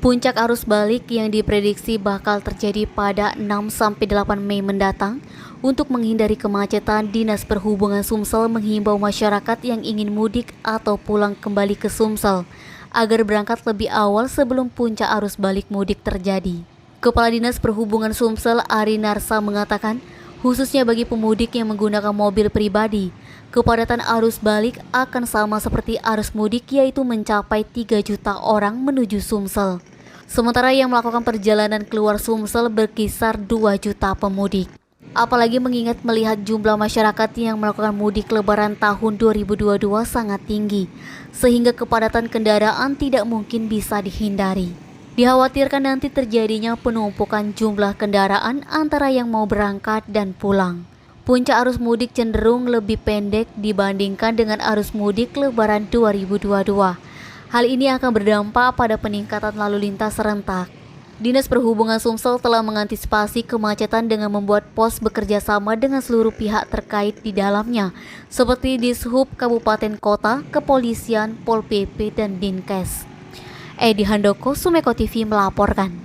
Puncak arus balik yang diprediksi bakal terjadi pada 6-8 Mei mendatang. Untuk menghindari kemacetan, Dinas Perhubungan Sumsel menghimbau masyarakat yang ingin mudik atau pulang kembali ke Sumsel agar berangkat lebih awal sebelum puncak arus balik mudik terjadi. Kepala Dinas Perhubungan Sumsel Ari Narsa mengatakan, khususnya bagi pemudik yang menggunakan mobil pribadi, kepadatan arus balik akan sama seperti arus mudik, yaitu mencapai 3 juta orang menuju Sumsel. Sementara yang melakukan perjalanan keluar Sumsel berkisar 2 juta pemudik. Apalagi mengingat melihat jumlah masyarakat yang melakukan mudik lebaran tahun 2022 sangat tinggi, sehingga kepadatan kendaraan tidak mungkin bisa dihindari. Dikhawatirkan nanti terjadinya penumpukan jumlah kendaraan antara yang mau berangkat dan pulang. Puncak arus mudik cenderung lebih pendek dibandingkan dengan arus mudik lebaran 2022. Hal ini akan berdampak pada peningkatan lalu lintas serentak. Dinas Perhubungan Sumsel telah mengantisipasi kemacetan dengan membuat pos bekerja sama dengan seluruh pihak terkait di dalamnya, seperti Dishub Kabupaten Kota, Kepolisian, Pol PP, dan Dinkes. Edi Handoko, Sumeko TV melaporkan.